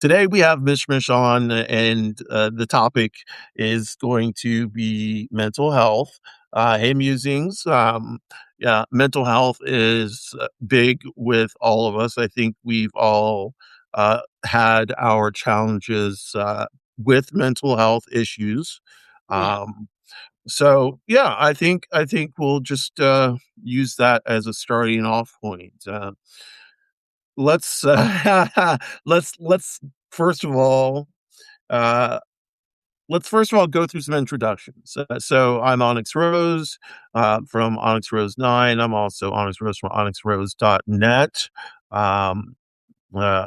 Today we have Mish on, and the topic is going to be mental health. Hey, musings. Yeah, mental health is big with all of us. I think we've all had our challenges with mental health issues. Yeah. Um, so I think we'll just use that as a starting off point. Let's let's first of all uh go through some introductions. So I'm OnyxRose from OnyxRose 9. I'm also OnyxRose from OnyxRose.net. Um, uh,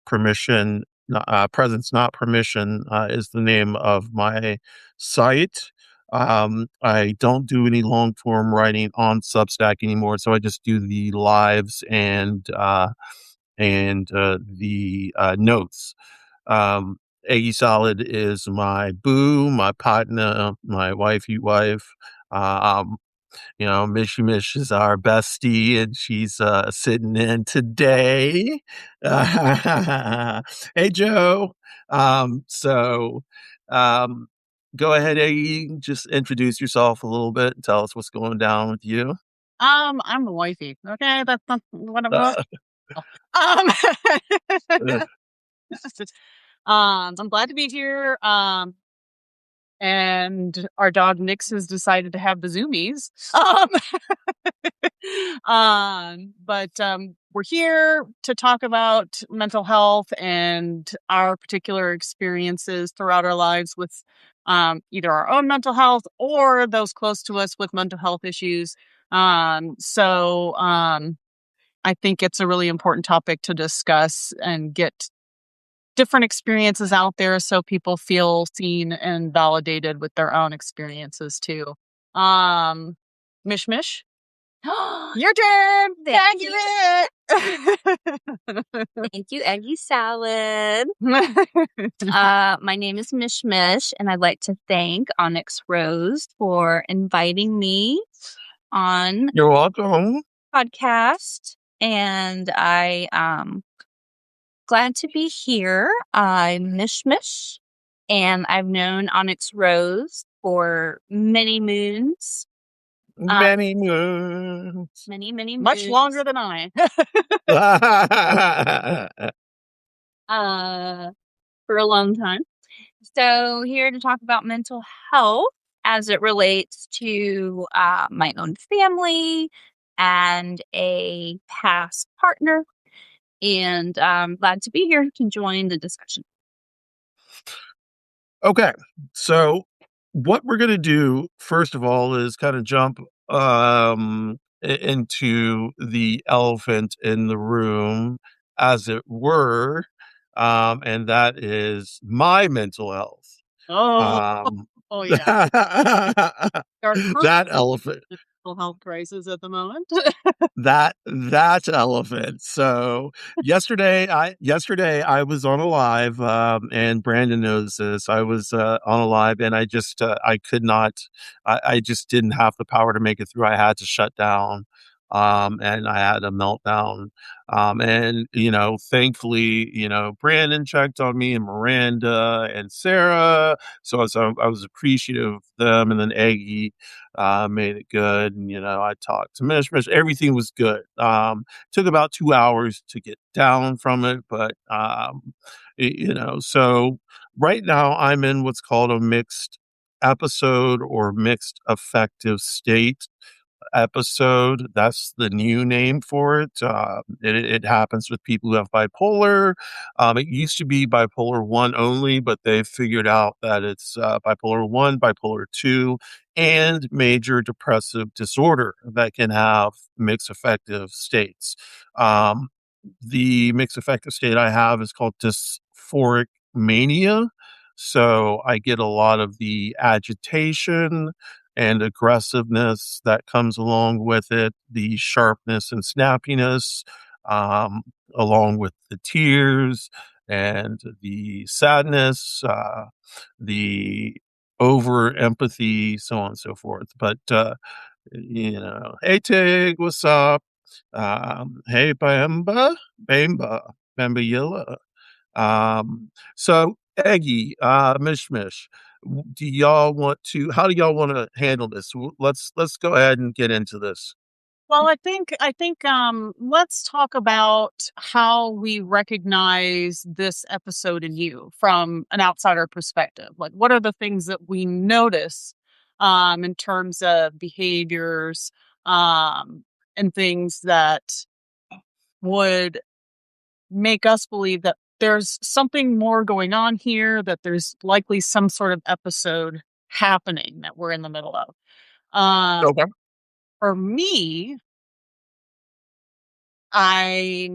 Presence Not Permission is the name of my site. I don't do any long form writing on Substack anymore, so I just do the lives and the notes. EggieSalad is my boo, my partner, my wifey wife. Um, Mish is our bestie, and she's sitting in today. Hey, Joe. So um, go ahead, Eggie. Just introduce yourself a little bit and tell us what's going down with you. I'm the wifey. Okay, that's not what I'm Uh, not. Um, uh, I'm glad to be here. And our dog Nix has decided to have the zoomies. But we're here to talk about mental health and our particular experiences throughout our lives with either our own mental health or those close to us with mental health issues. So I think it's a really important topic to discuss and get different experiences out there so people feel seen and validated with their own experiences too. Um, Mish, your turn. Thank You you. Thank you, Eggie Salad. My name is Mish, and I'd like to thank Onyx Rose for inviting me on you're welcome. podcast. And I glad to be here. I'm Mish, and I've known Onyx Rose for many moons. Many moons. Many Much moons. longer than I. For a long time. So here to talk about mental health as it relates to my own family and a past partner. And I'm glad to be here to join the discussion. Okay, so what we're gonna do first of all is kind of jump into the elephant in the room, as it were, and that is my mental health. Oh, Um, oh yeah. Our current that elephant. mental health crisis at the moment. That elephant. So yesterday I was on a live, and Brandon knows this. I was on a live, and I could not. I just didn't have the power to make it through. I had to shut down, and I had a meltdown. And thankfully, Brandon checked on me, and Miranda and Sarah. So I was appreciative of them, and then Eggie made it good. And, I talked to Mish. Everything was good. Took about 2 hours to get down from it, but, so right now I'm in what's called a mixed episode or mixed affective state episode. That's the new name for it. It happens with people who have bipolar. It used to be bipolar 1 only, but they figured out that it's bipolar 1, bipolar 2, and major depressive disorder that can have mixed affective states. Um, the mixed affective state I have is called dysphoric mania. So I get a lot of the agitation and aggressiveness that comes along with it, the sharpness and snappiness, um, along with the tears and the sadness, the over empathy, so on and so forth. But, hey, Tig, what's up? Hey, Bamba, Bamba Yilla. So Eggie, Mish, do y'all want to? How do y'all want to handle this? Let's go ahead and get into this. Well, I think let's talk about how we recognize this episode in you from an outsider perspective. Like, what are the things that we notice in terms of behaviors um and things that would make us believe that there's something more going on here, that there's likely some sort of episode happening that we're in the middle of. Um, Okay. for me, I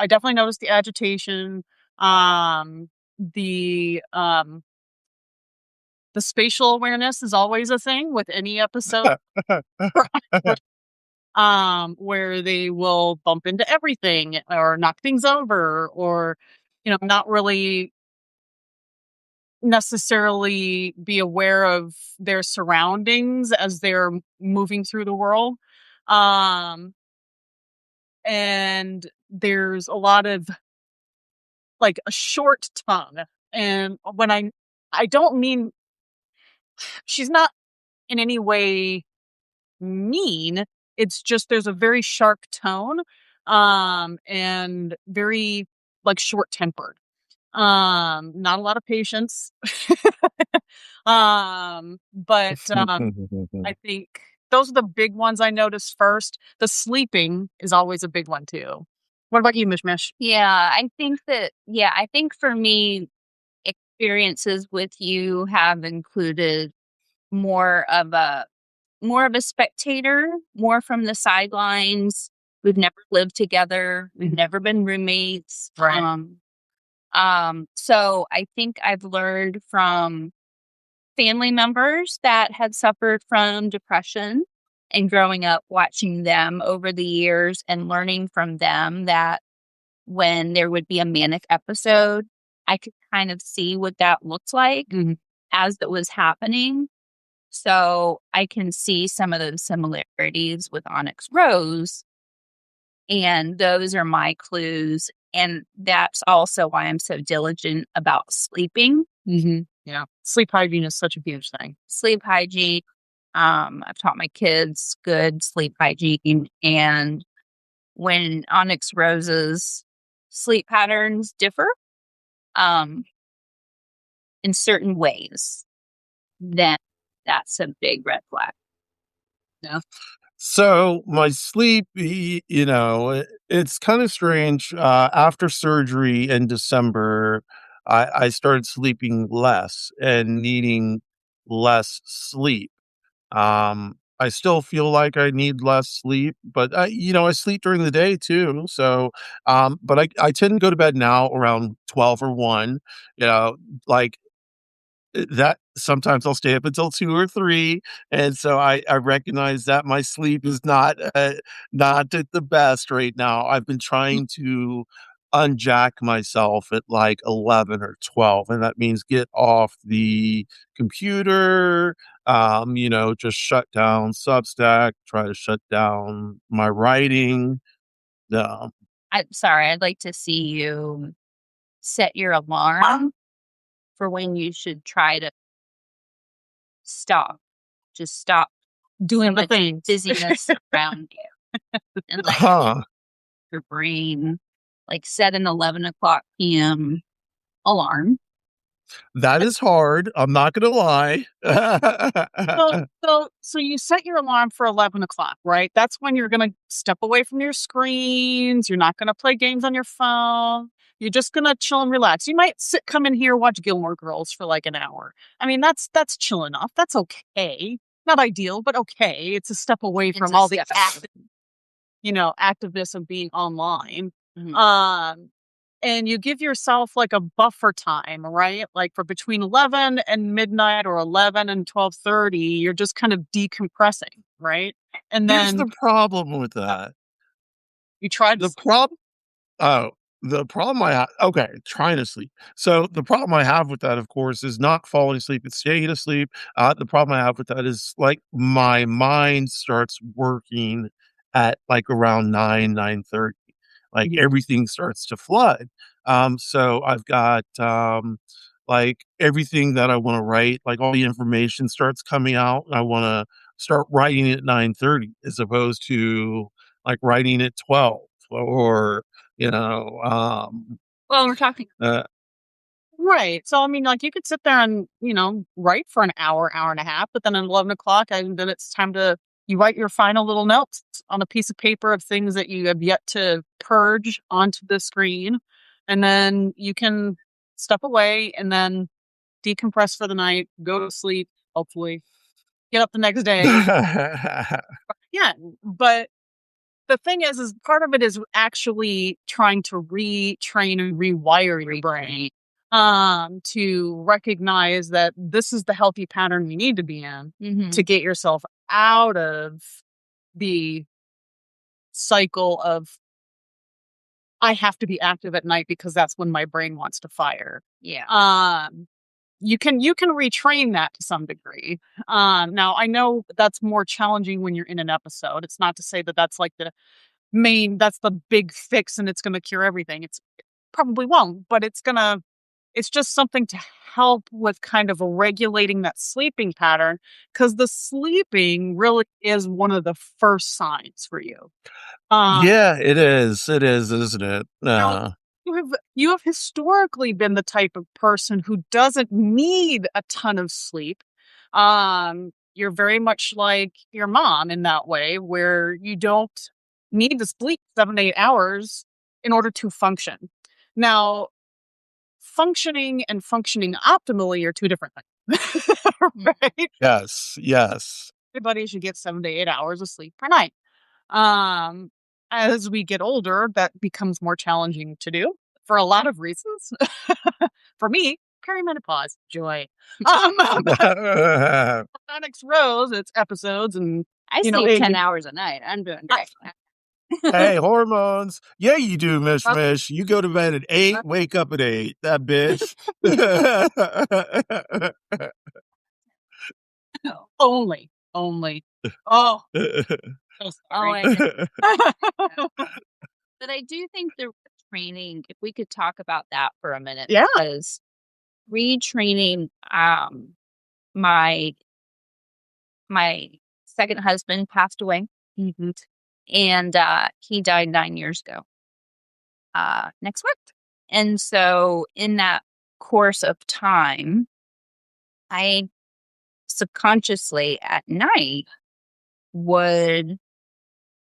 definitely notice the agitation, um, the um the spatial awareness is always a thing with any episode. Where they will bump into everything or knock things over or, not really necessarily be aware of their surroundings as they're moving through the world. Um, and there's a lot of like a short tongue. And I don't mean she's not in any way mean. It's just there's a very sharp tone, and very like short tempered. Not a lot of patience. But I think those are the big ones I noticed first. The sleeping is always a big one too. What about you, Mish Mish? I think for me, experiences with you have included more of a more of a spectator, more from the sidelines. We've never lived together. We've never been roommates. Right. So I think I've learned from family members that had suffered from depression and growing up watching them over the years and learning from them that when there would be a manic episode, I could kind of see what that looked like as it was happening. So I can see some of those similarities with OnyxRose, and those are my clues. And that's also why I'm so diligent about sleeping. Yeah. Sleep hygiene is such a huge thing. Sleep hygiene. I've taught my kids good sleep hygiene. And when OnyxRose's sleep patterns differ um, in certain ways, then that's a big red flag. Yeah. So my sleep, it's kind of strange. After surgery in December, I started sleeping less and needing less sleep. I still feel like I need less sleep, but I sleep during the day too. So, but I tend to go to bed now around 12 or 1, you know, like that sometimes I'll stay up until 2 or 3, and so I recognize that my sleep is not at the best right now. I've been trying to unjack myself at, like, 11 or 12, and that means get off the computer, just shut down Substack, try to shut down my writing, um I'm sorry, I'd like to see you set your alarm for when you should try to stop. Just stop Doing some the of the things. busyness around you and let Huh. your brain like set an 11 o'clock p.m. alarm. That is hard, I'm not gonna lie. So you set your alarm for 11 o'clock, right? That's when you're gonna step away from your screens. You're not gonna play games on your phone. You're just gonna chill and relax. You might come in here, watch Gilmore Girls for like an hour. I mean, that's chill enough. That's okay. Not ideal, but okay. It's a step away It's from a all the step. activeness of being online. Mhm. And you give yourself like a buffer time, right? Like for between 11 and midnight or 11 and 12:30, you're just kind of decompressing, right? And Here's then the problem with that. you try to The problem oh, the problem I have okay, trying to sleep. So, the problem I have with that, of course, is not falling asleep, it's staying asleep. The problem I have with that is, like, my mind starts working at, like, around 9, 9:30. like everything starts to flood. So I've got like everything that I want to write, like all the information starts coming out. And I want to start writing at 9:30 as opposed to like writing at 12 or, you know, Well, we're talking. uh, Right. So, I mean, like you could sit there and, write for an hour, hour and a half, but then at 11 o'clock, and then it's time you write your final little notes on a piece of paper of things that you have yet to purge onto the screen. And then you can step away and then decompress for the night, go to sleep, hopefully get up the next day. Yeah. But the thing is part of it is actually trying to retrain and rewire your brain to recognize that this is the healthy pattern you need to be in to get yourself out of the cycle of I have to be active at night because that's when my brain wants to fire. Yeah. You can retrain that to some degree. Now I know that's more challenging when you're in an episode. It's not to say that that's like that's the big fix and it's going to cure everything. It probably won't, but it's just something to help with kind of regulating that sleeping pattern, because the sleeping really is one of the first signs for you. yeah, it is. It is, isn't it? Now, you have historically been the type of person who doesn't need a ton of sleep. You're very much like your mom in that way, where you don't need to sleep 7 to 8 hours in order to function. Now, functioning and functioning optimally are two different things, right? Yes. Everybody should get 7 to 8 hours of sleep per night. As we get older, that becomes more challenging to do for a lot of reasons. For me, perimenopause, joy. OnyxRose, it's episodes and I sleep 10 hours a night. I'm doing great. Hey, hormones. Yeah, you do, Mish. You go to bed at 8, wake up at 8. That bitch. Only. Oh. So sorry. But I do think the training, if we could talk about that for a minute. Yeah. Because retraining, my second husband passed away. And he died 9 years ago. Next week. And so in that course of time, I subconsciously at night would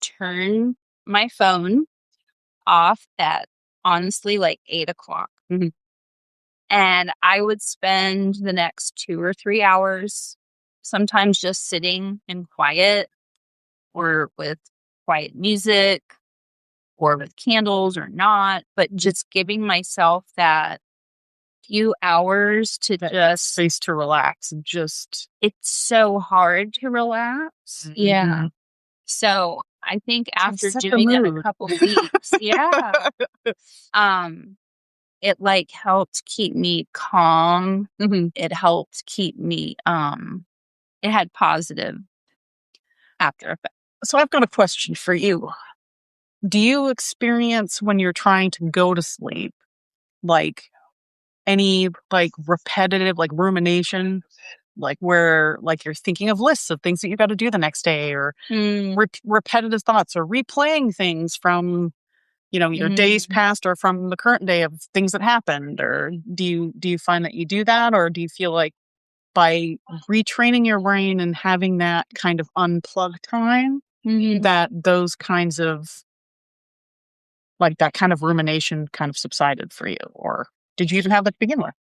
turn my phone off at honestly like 8 o'clock. And I would spend the next 2 or 3 hours sometimes just sitting in quiet or with quiet music or with candles or not, but just giving myself that few hours to just space to relax. It's so hard to relax. Yeah. So I think after doing it a couple weeks, it like helped keep me calm. It helped keep me, it had positive after effects. So I've got a question for you. Do you experience when you're trying to go to sleep, like any like repetitive, like rumination, like where like you're thinking of lists of things that you got to do the next day, or repetitive thoughts, or replaying things from either days past or from the current day of things that happened? Or do you find that you do that, or do you feel like by retraining your brain and having that kind of unplugged time, that those kinds of like that kind of rumination kind of subsided for you? Or did you even have that to begin with?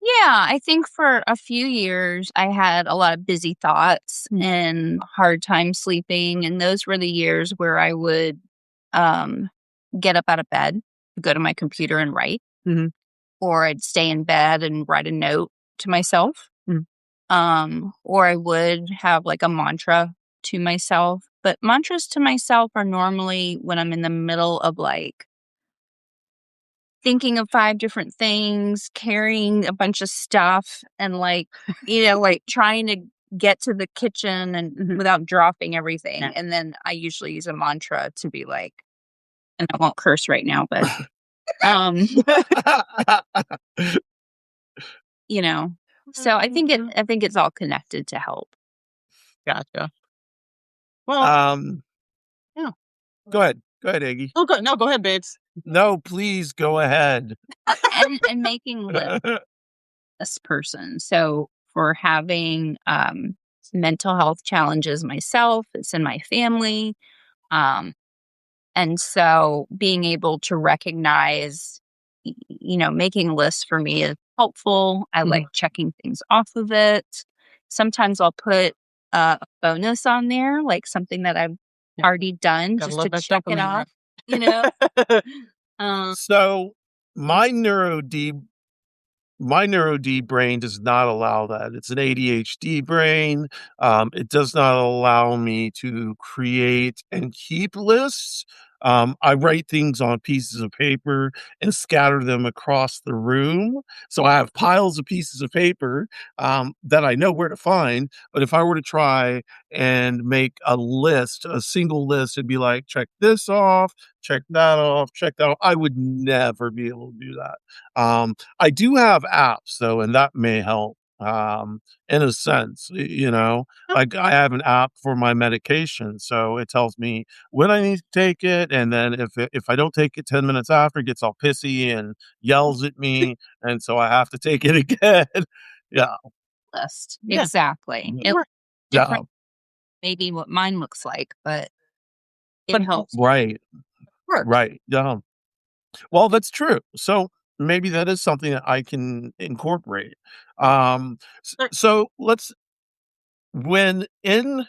Yeah, I think for a few years I had a lot of busy thoughts and hard time sleeping. And those were the years where I would get up out of bed, go to my computer and write. Or I'd stay in bed and write a note to myself. Or I would have like a mantra to myself. But mantras to myself are normally when I'm in the middle of like thinking of 5 different things, carrying a bunch of stuff, and like, like trying to get to the kitchen and without dropping everything. And then I usually use a mantra to be like, and I won't curse right now, but you know, so I think it's all connected to help. Gotcha. Well, yeah. Go ahead, Iggy. Oh, go ahead, babes. No, please go ahead. And making live this person. So for having mental health challenges myself, it's in my family. And so being able to recognize, making lists for me is helpful. I like checking things off of it. Sometimes I'll put a bonus on there, like something that I've already done, just to check it off, So my neuro D brain does not allow that. It's an ADHD brain. It does not allow me to create and keep lists. I write things on pieces of paper and scatter them across the room. So I have piles of pieces of paper that I know where to find. But if I were to try and make a single list, it'd be like, check this off, check that off, check that off. I would never be able to do that. I do have apps though, and that may help. In a sense, like I have an app for my medication, so it tells me when I need to take it, and then if I don't take it 10 minutes after, it gets all pissy and yells at me, and so I have to take it again. Yeah. List. Yeah. Exactly. It different, maybe what mine looks like, but it helps. Right. Works. Right. Yeah. Well, that's true. So maybe that is something that I can incorporate. So let's when in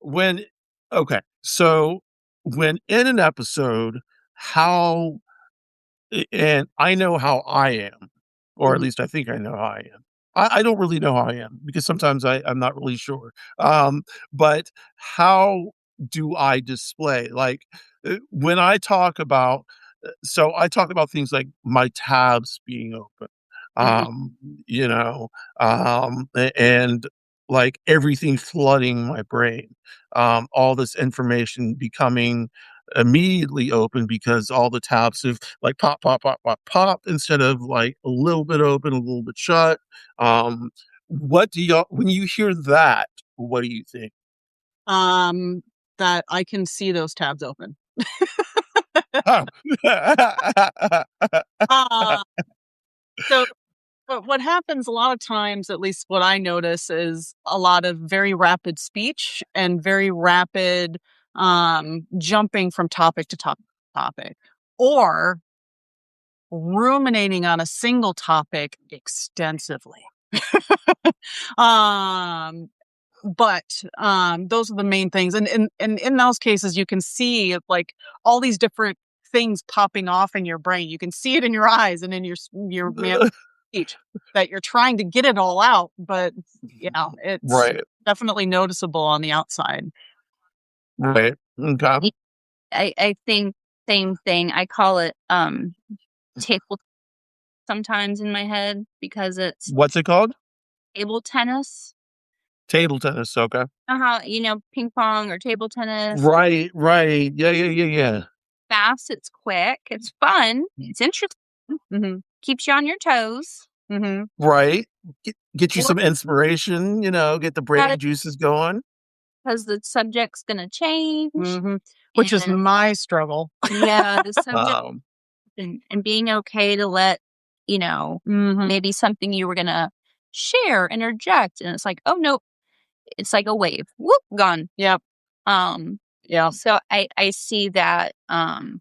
when okay. So when in an episode, how and I know how I am, or at least I think I know how I am. I don't really know how I am because sometimes I'm not really sure. But how do I display? Like when I talk about, so I talk about things like my tabs being open, um, you know, and like everything flooding my brain, all this information becoming immediately open because all the tabs have like pop, pop, pop, pop, pop instead of like a little bit open, a little bit shut. What do y'all, when you hear that, what do you think? That I can see those tabs open. Oh. So but what happens a lot of times, at least what I notice, is a lot of very rapid speech and very rapid jumping from topic to topic, or ruminating on a single topic extensively. But those are the main things, and in those cases, you can see like all these different things popping off in your brain. You can see it in your eyes and in your speech that you're trying to get it all out, but yeah, it's Right. definitely noticeable on the outside. Right. Okay. I think same thing. I call it table sometimes in my head because it's What's it called? table tennis. Table tennis. Okay. How ping pong or table tennis. Right. Right. Yeah. Fast. It's quick. It's fun. It's interesting. Keeps you on your toes. Right. Get you some inspiration. Get the brain juices going. Because the subject's going to change. Which is my struggle. Yeah, the subject and being okay to let, maybe something you were going to share, interject. And it's like, oh, no, it's like a wave. Whoop, gone. Yep. Yeah. So I see that on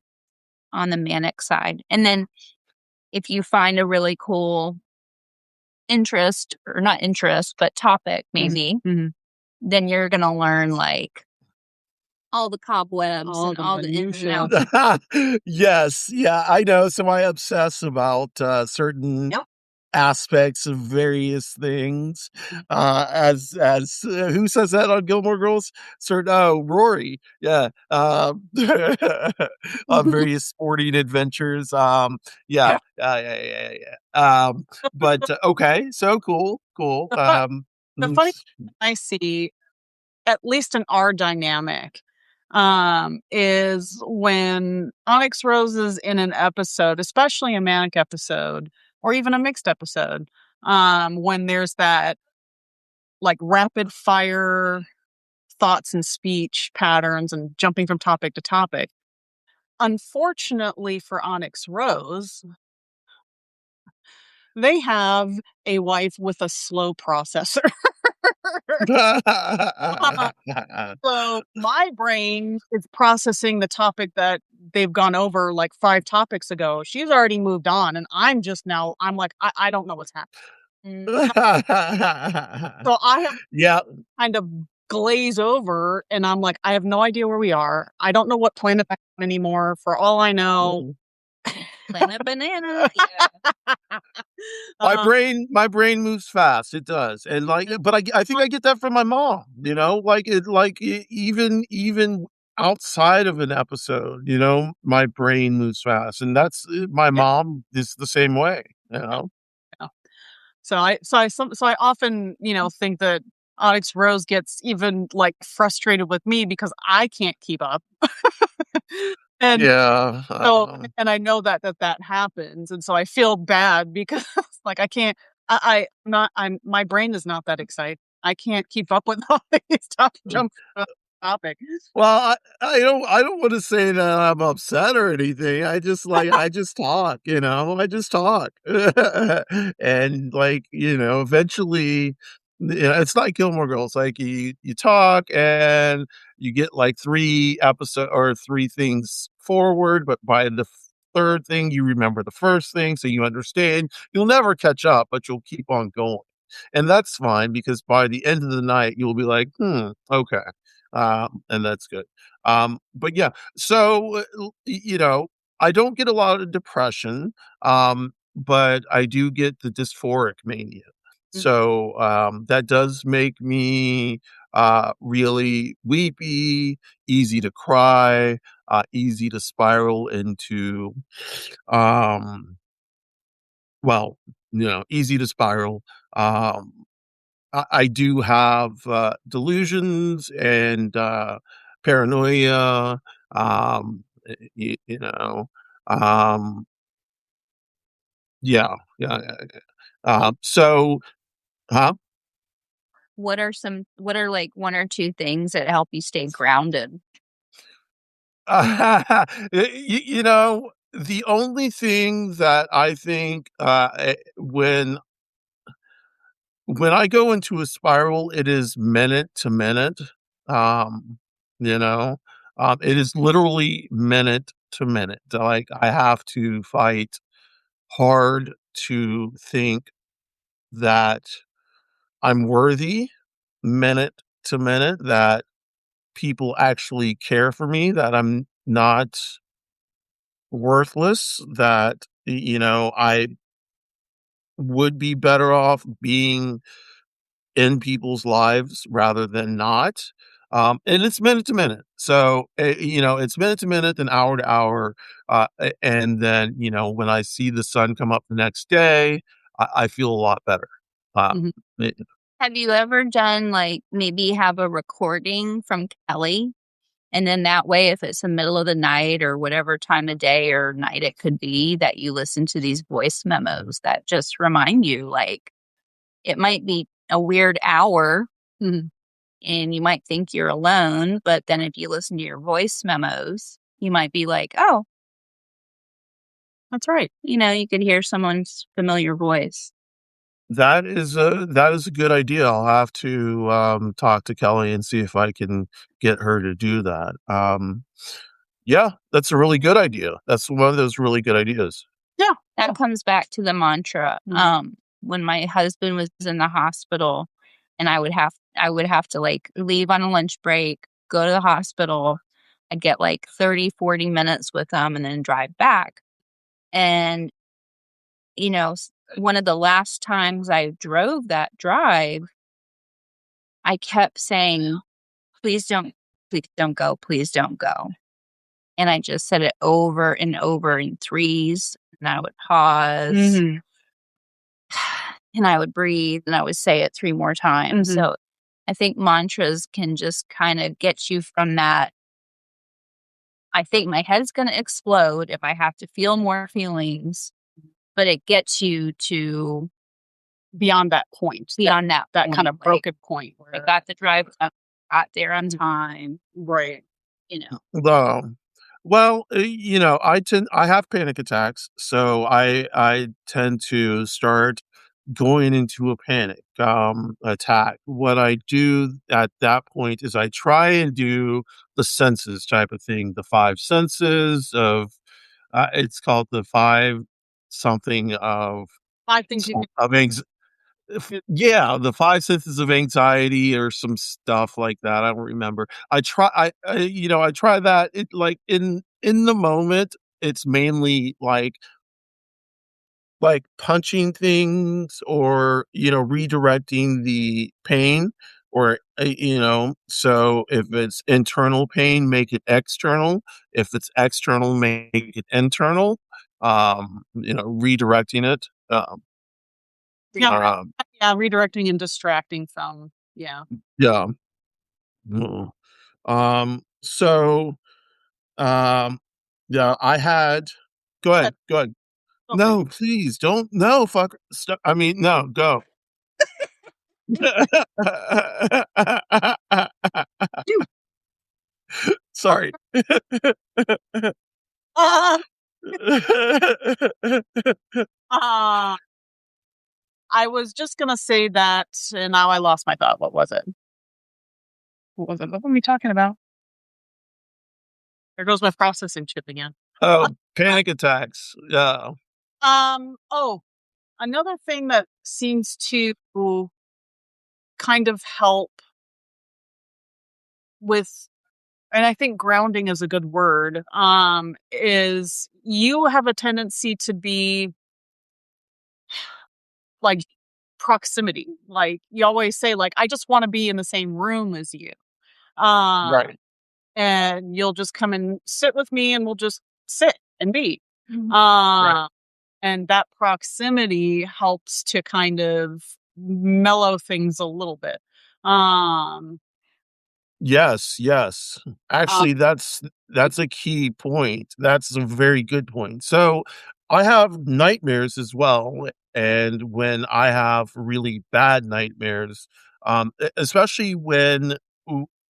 the manic side. And then if you find a really cool interest, or not interest, but topic maybe, then you're going to learn like all the cobwebs and all the ins and outs. Yes. Yeah, I know. So I obsess about certain aspects of various things. As who says that on Gilmore Girls? Rory. Yeah. On various sporting adventures. Yeah. But okay. So cool. The funny thing I see, at least in our dynamic, is when OnyxRose is in an episode, especially a manic episode or even a mixed episode, when there's that like rapid fire thoughts and speech patterns and jumping from topic to topic. Unfortunately for OnyxRose, they have a wife with a slow processor. So my brain is processing the topic that they've gone over like 5 topics ago. She's already moved on, and I'm just now, I'm like, I don't know what's happening. So I have Yeah. kind of glaze over, and I'm like, I have no idea where we are. I don't know what planet I'm on anymore. For all I know, Planet Banana. Yeah. My brain moves fast. It does. And like, but I think I get that from my mom, you know, like even outside of an episode, you know, my brain moves fast. And that's my Yeah. mom is the same way, you know. Yeah. So I often, think that OnyxRose gets even like frustrated with me because I can't keep up. And Yeah. so, and I know that happens, and so I feel bad because like I can't. My brain is not that excited. I can't keep up with all these topics. Well, I don't wanna say that I'm upset or anything, I just talk, you know? I just talk. And, like, you know, eventually, it's like Gilmore Girls, like, you talk and you get, like, 3 things forward, but by the 3rd thing, you remember the 1st thing, so you understand. You'll never catch up, but you'll keep on going. And that's fine because by the end of the night, you'll be like, "Hmm, okay." And that's good. But yeah, so you know, I don't get a lot of depression, but I do get the dysphoric mania. Mm. So that does make me really weepy, easy to cry, easy to spiral into, um, well, you know, easy to spiral. Um, I do have, delusions and, paranoia, you know, um, yeah, yeah. So huh? What are like 1 or 2 things that help you stay grounded? You know, the only thing that I think, when I go into a spiral, it is minute to minute, um, you know? It is literally minute to minute, like, I have to fight hard to think that I'm worthy minute to minute, that people actually care for me, that I'm not worthless, that, you know, I would be better off being in people's lives rather than not. And it's minute to minute. So, you know, it's minute to minute, then hour to hour. And then, you know, when I see the sun come up the next day, I feel a lot better. Uh, Mhm. it- Have you ever done, like, maybe have a recording from Kelly? And then that way, if it's the middle of the night or whatever time of day or night it could be, that you listen to these voice memos that just remind you, like, it might be a weird hour Mhm. and you might think you're alone, but then if you listen to your voice memos, you might be like, oh, That's right. you could hear someone's familiar voice. that is a good idea. I'll have to talk to Kelly and see if I can get her to do that. Yeah, that's a really good idea. That's one of those really good ideas. Yeah. That comes back to the mantra. Mhm. When my husband was in the hospital and I would have to like leave on a lunch break, go to the hospital. I'd get like 30, 40 minutes with them and then drive back. And, one of the last times I drove that drive, I kept saying, please don't go, please don't go. And I just said it over and over in threes. And I would pause. Mhm. And I would breathe and I would say it 3 more times. Mhm. So I think mantras can just kind of get you from that I think my head's going to explode if I have to feel more feelings, but it gets you to beyond that point, beyond that point, kind of broken point I where, got the drive, got there on time, right. Well, I have panic attacks, so I tend to start going into a panic attack. What I do at that point is I try and do the senses type of thing, the five senses of it's called the five something of 5 things you of yeah, the five senses of anxiety or some stuff like that. I don't remember. I try that. It like in the moment, it's mainly like punching things or redirecting the pain or so if it's internal pain, make it external. If it's external, make it internal. Redirecting it. Yeah, Um, yeah, redirecting and distracting from, yeah. yeah. Mm. So, um, yeah, I had go But ahead, go ahead. okay. No, please don't. No, fuck. Stop. I mean, no, go. Dude, Sorry. uh, uh, I was just gonna say that, and now I lost my thought. What was it? What was it? What were we talking about? There goes my processing chip again. Oh, panic attacks. Yeah. Oh, another thing that seems to kind of help with, and I think grounding is a good word, is you have a tendency to be like proximity. Like you always say, like, I just want to be in the same room as you. Um, Right. and you'll just come and sit with me and we'll just sit and be. Mhm. Right. Uh, and that proximity helps to kind of mellow things a little bit. Um, Yes, yes. uh, Actually, that's a key point. That's a very good point. So, I have nightmares as well, and when I have really bad nightmares, especially when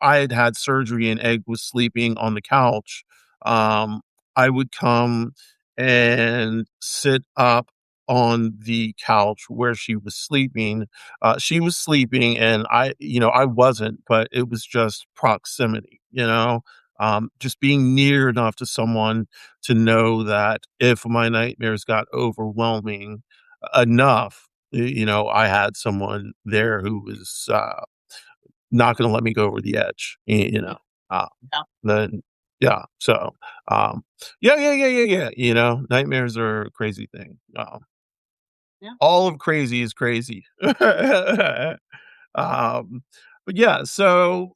I had had surgery and Egg was sleeping on the couch, um, I would come and sit up on the couch where she was sleeping and I wasn't, but it was just proximity, just being near enough to someone to know that if my nightmares got overwhelming enough, I had someone there who was not going to let me go over the edge, uh, yeah, then, yeah. So, um, yeah, yeah, yeah, yeah, yeah. Nightmares are a crazy thing. yeah. All of crazy is crazy. Um, but yeah, so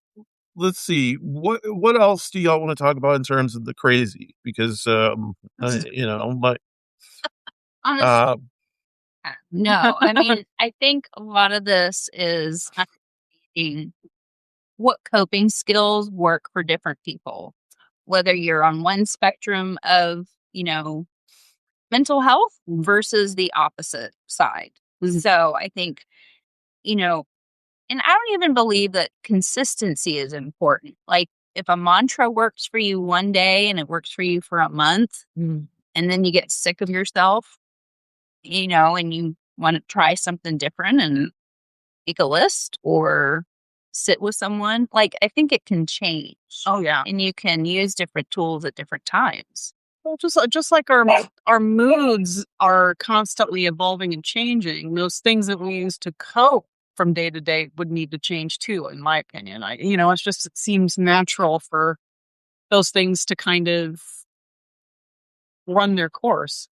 let's see. What else do y'all want to talk about in terms of the crazy? Because like Honestly, uh no. I mean, I think a lot of this is understanding what coping skills work for different people, whether you're on one spectrum of, mental health versus the opposite side. So I think, you know, and I don't even believe that consistency is important. Like if a mantra works for you one day and it works for you for a month, and then you get sick of yourself, and you want to try something different and make a list or sit with someone, like I think it can change. Oh yeah. And you can use different tools at different times. Well, just like our moods are constantly evolving and changing, those things that we use to cope from day to day would need to change too, in my opinion. It seems natural for those things to kind of run their course,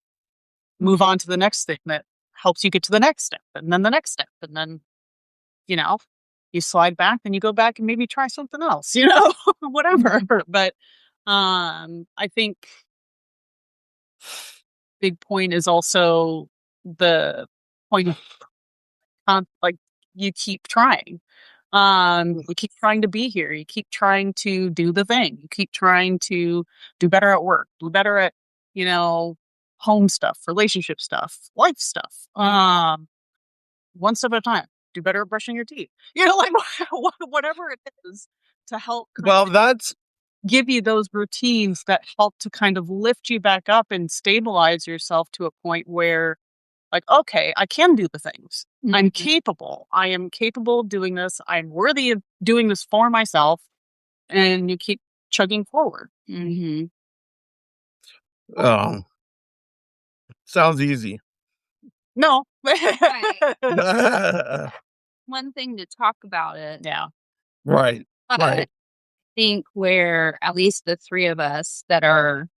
move on to the next thing that helps you get to the next step, and then the next step, and then you know you slide back, and you go back and maybe try something else, whatever. But I think big point is also the point of like you keep trying. You keep trying to be here. You keep trying to do the thing. You keep trying to do better at work, do better at, home stuff, relationship stuff, life stuff. One step at a time. Do better at brushing your teeth. Like whatever it is to help Well, that's give you those routines that help to kind of lift you back up and stabilize yourself to a point where, like, okay, I can do the things. I'm capable. I am capable of doing this. I'm worthy of doing this for myself. And you keep chugging forward. Mm-hmm. oh, sounds easy. No. One thing to talk about it. Yeah. Right. But Right. I think where at least the three of us that are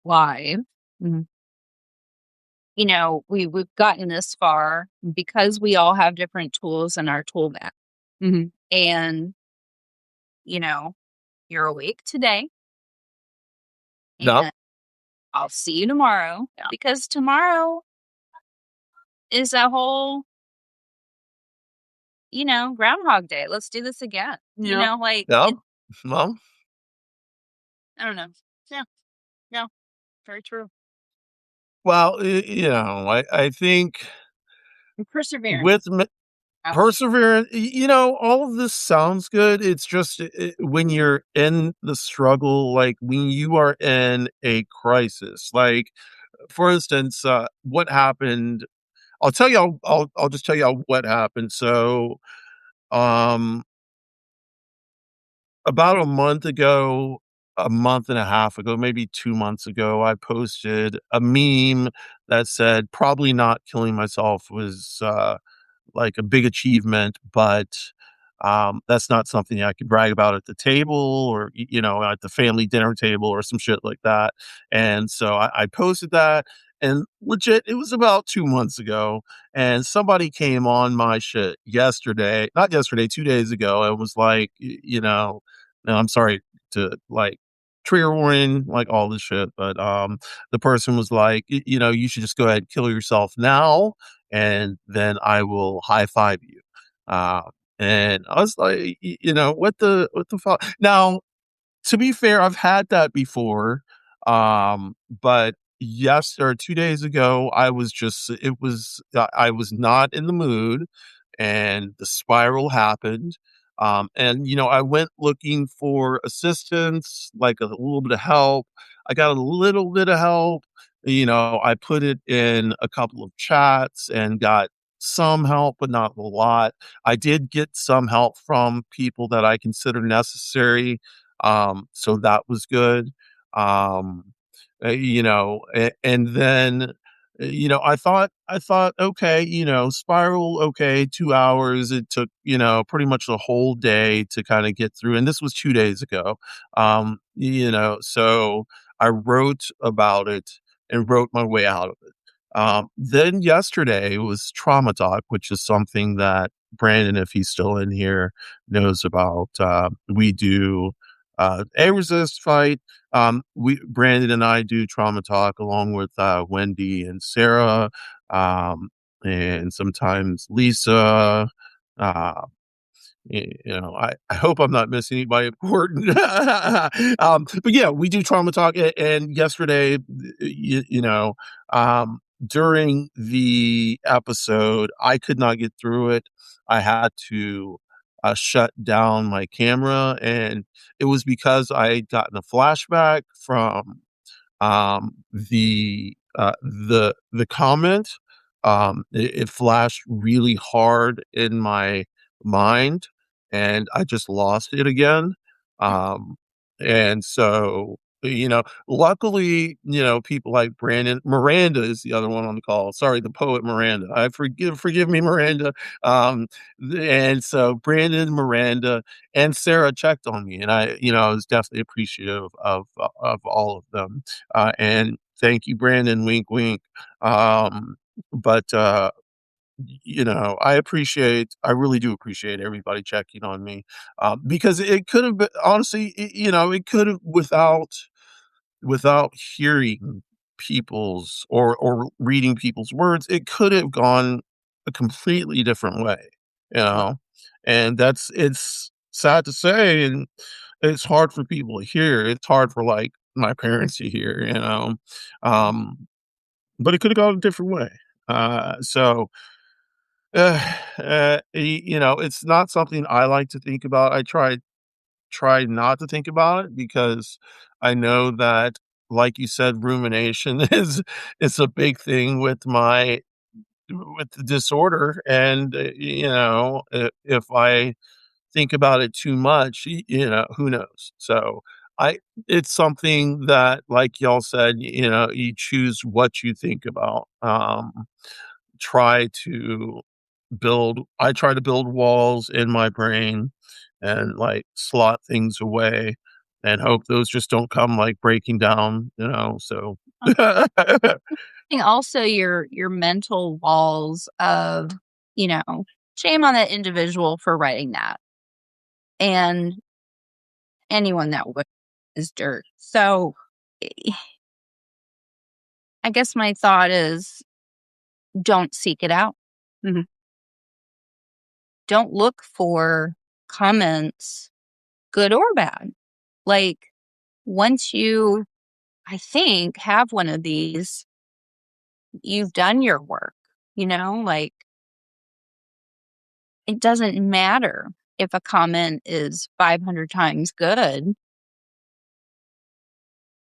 live, Mhm. we've gotten this far because we all have different tools in our tool bag. Mhm. And, you're awake today. Yep. And I'll see you tomorrow. Yeah. Because tomorrow is a whole, Groundhog Day. Let's do this again. Yeah. Yep. Well, I don't know. Yeah. Yeah. Very true. well, I think And perseverance. with perseverance, all of this sounds good. It's just when you're in the struggle, like when you are in a crisis, like for instance, what happened. I'll tell you. I'll just tell you what happened. So, um, about a month and a half ago, maybe 2 months ago, I posted a meme that said, "Probably not killing myself was like a big achievement, but that's not something I could brag about at the table or at the family dinner table or some shit like that." And so I posted that, and legit, it was about 2 months ago, and somebody came on my shit yesterday, not yesterday, 2 days ago, and was like, no, I'm sorry to like trigger warning, like all this shit, but the person was like, you should just go ahead and kill yourself now, and then I will high five you. Uh, and I was like, what the fuck? Now, to be fair, I've had that before. But yes, or 2 days ago, I was not in the mood, and the spiral happened. And I went looking for assistance, like a little bit of help. I got a little bit of help. I put it in a couple of chats and got some help, but not a lot. I did get some help from people that I consider necessary, so that was good. Um, and then, I thought, okay, spiral, okay, 2 hours. It took, pretty much the whole day to kind of get through. And this was 2 days ago. So I wrote about it and wrote my way out of it. Then yesterday was trauma talk, which is something that Brandon, if he's still in here, knows about. We do a resist fight. We Brandon and I do trauma talk along with Wendy and Sarah, and sometimes Lisa. Uh, I hope I'm not missing anybody important. But yeah, we do trauma talk. And yesterday, during the episode, I could not get through it. I had to shut down my camera, and it was because I had gotten a flashback from the comment. It flashed really hard in my mind, and I just lost it again. Um, and so, luckily, people like Brandon, Miranda is the other one on the call. Sorry, the poet Miranda. I forgive me, Miranda. Um, and so Brandon, Miranda, and Sarah checked on me, and I was definitely appreciative of all of them. And thank you, Brandon. Wink, wink. But I really do appreciate everybody checking on me, because it could have been, honestly, it could have, without hearing people's or reading people's words, it could have gone a completely different way, you know. And it's sad to say, and it's hard for people to hear. It's hard for like my parents to hear, Um, but it could have gone a different way. So it's not something I like to think about. I try not to think about it because I know that, like you said, rumination is a big thing with the disorder, and if I think about it too much, who knows? So I it's something that, like y'all said, you choose what you think about. Try to I try to build walls in my brain and like slot things away and hope those just don't come like breaking down, so think also your mental walls of, you know, shame on that individual for writing that, and anyone that would is dirt. So eh, I guess my thought is don't seek it out. Mhm. Don't look for comments, good or bad. Like, once you, I think, have one of these, you've done your work, like it doesn't matter if a comment is 500 times good.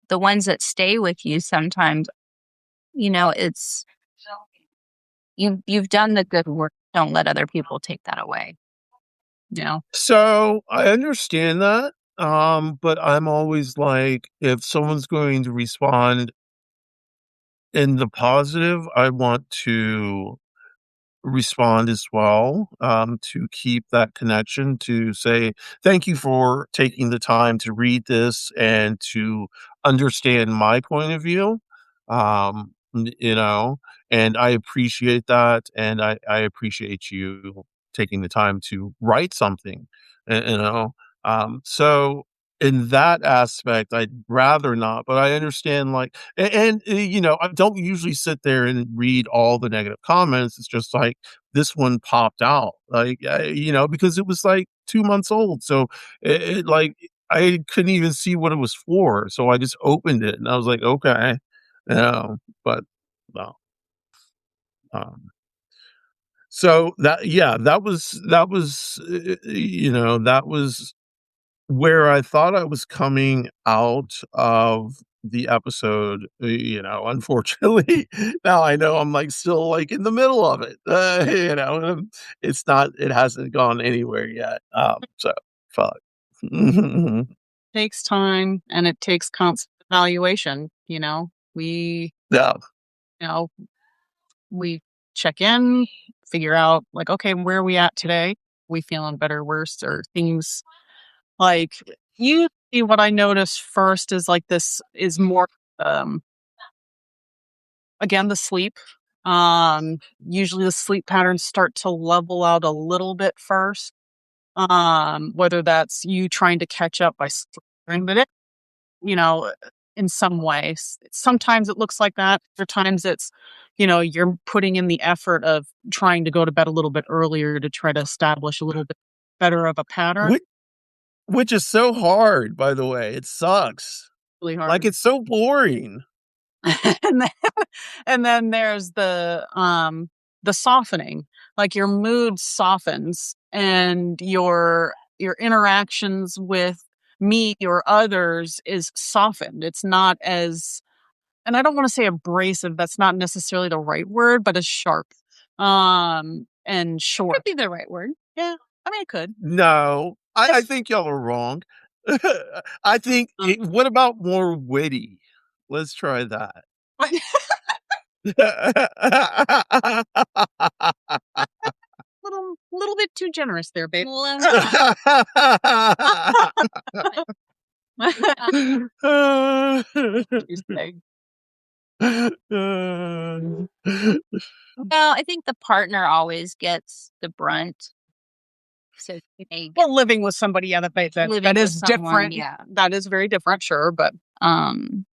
The ones that stay with you sometimes, it's you've done the good work. Don't let other people take that away. So I understand that, but I'm always like, if someone's going to respond in the positive, I want to respond as well, to keep that connection, to say, "Thank you for taking the time to read this and to understand my point of view." And I appreciate that, and I appreciate you taking the time to write something, so in that aspect, I'd rather not, but I understand, like, I don't usually sit there and read all the negative comments. It's just like this one popped out, like, because it was like 2 months old. So like, I couldn't even see what it was for. So I just opened it and I was like, okay, but no. Um, so yeah, that was where I thought I was coming out of the episode. Unfortunately, now I know I'm, like, still, like, in the middle of it, it hasn't gone anywhere yet, so fuck. Takes time and it takes constant evaluation. We, Yeah. you know, we check in, figure out like, okay, where are we at today? We feeling better, worse, or things like usually what I notice first is like this is more um again the sleep. Usually the sleep patterns start to level out a little bit first. Whether that's you trying to catch up by sleeping, but you know, in some ways. Sometimes it looks like that. Other times it's, you're putting in the effort of trying to go to bed a little bit earlier to try to establish a little bit better of a pattern. Which which is so hard, by the way. It sucks. Really Like, hard. it's so boring. and then, and then there's the softening. Like your mood softens and your interactions with me or others is softened. It's not as, and I don't want to say abrasive, that's not necessarily the right word, but as sharp, and short. Could be the right word. Yeah, I mean, it could. No, I think y'all are wrong. I think what about more witty? Let's try that. Little bit too generous there, babe. You say. Well, I think the partner always gets the brunt. So Well, living with somebody, yeah, living that with is someone, different. yeah. That is very different, sure, but And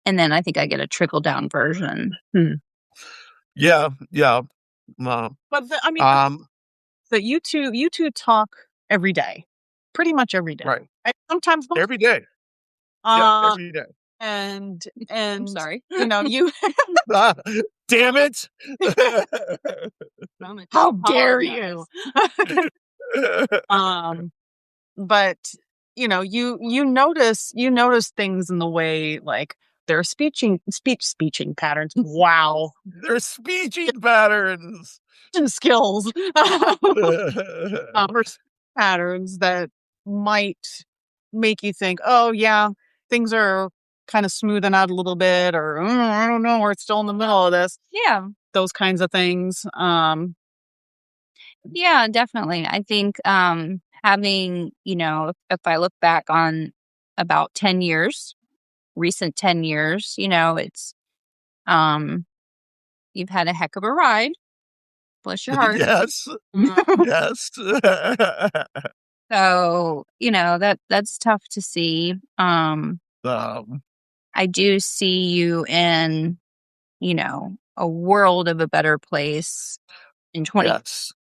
then I think I get a trickle down version. Yeah, yeah. No. I mean, Um, that you two talk every day, pretty much every day. Right. Sometimes Every day. Yeah, every day. And I'm sorry. you Damn it. how dare you? But you notice things in the way, like their speeching patterns. Wow. Their speeching patterns. And skills. Or patterns that might make you think, oh yeah, things are kind of smoothing out a little bit, or I don't know, we're still in the middle of this. Yeah. Those kinds of things. Yeah, definitely. I think having, if I look back on about 10 years, recent 10 years, it's you've had a heck of a ride. Bless your heart. Yes. Yes. So, that's tough to see. I do see you in, a world of a better place in 20 yes.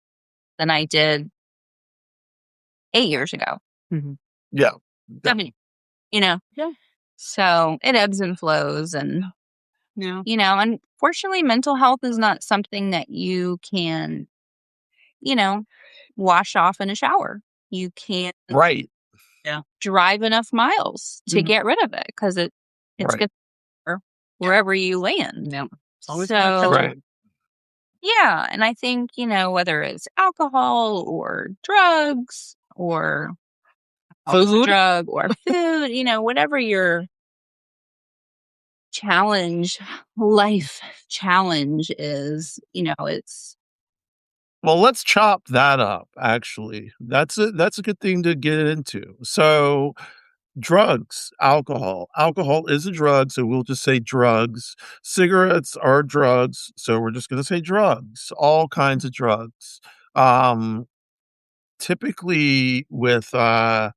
than I did 8 years ago. Yeah. I mean, Yeah. So it ebbs and flows, and unfortunately, mental health is not something that you can, wash off in a shower. You can't Right. drive enough miles to get rid of it, because it's Right. good wherever you land. Yeah. It's always Right. Yeah, and I think, whether it's alcohol or drugs or food. drug or food, whatever your life challenge is, it's Well, let's chop that up, actually. That's a good thing to get into. So, drugs, alcohol. Alcohol is a drug, so we'll just say drugs. Cigarettes are drugs, so we're just gonna say drugs. All kinds of drugs. Um, typically with mental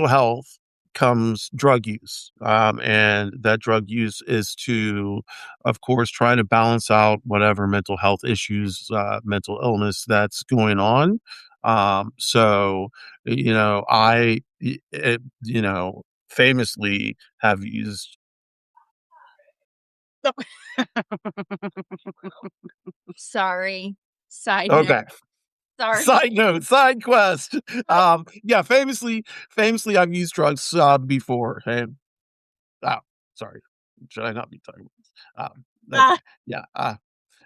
health comes drug use. And that drug use is to, of course, try to balance out whatever mental health issues, mental illness that's going on. So, famously have used. sorry. Side note. Okay. Sorry. Side note, side quest. Yeah, famously, I've used drugs before. Hey, oh, sorry. Should I not be talking about this? Okay. Yeah.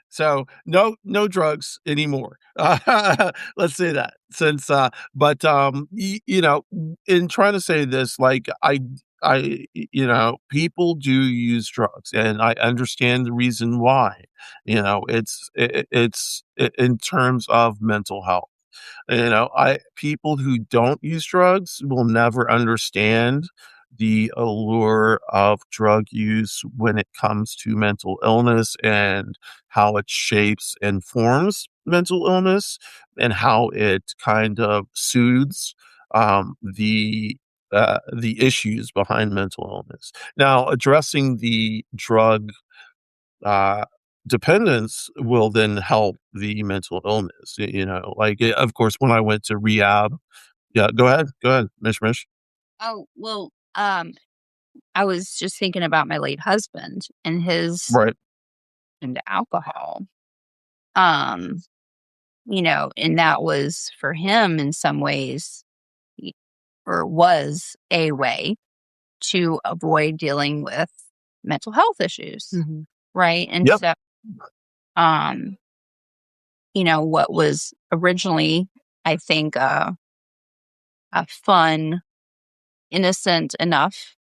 So no drugs anymore. Let's say that since, but in trying to say this, like people do use drugs, and I understand the reason why. In terms of mental health. I people who don't use drugs will never understand the allure of drug use when it comes to mental illness, and how it shapes and forms mental illness, and how it kind of soothes the issues behind mental illness. Now, addressing the drug uh, dependence will then help the mental illness. Like, of course, when I went to rehab. Yeah, go ahead, Mish. Oh, well, I was just thinking about my late husband and his Right. into alcohol. And that was for him in some ways, or was a way to avoid dealing with mental health issues. Right. And Yep. so, what was originally, I think, a fun, innocent enough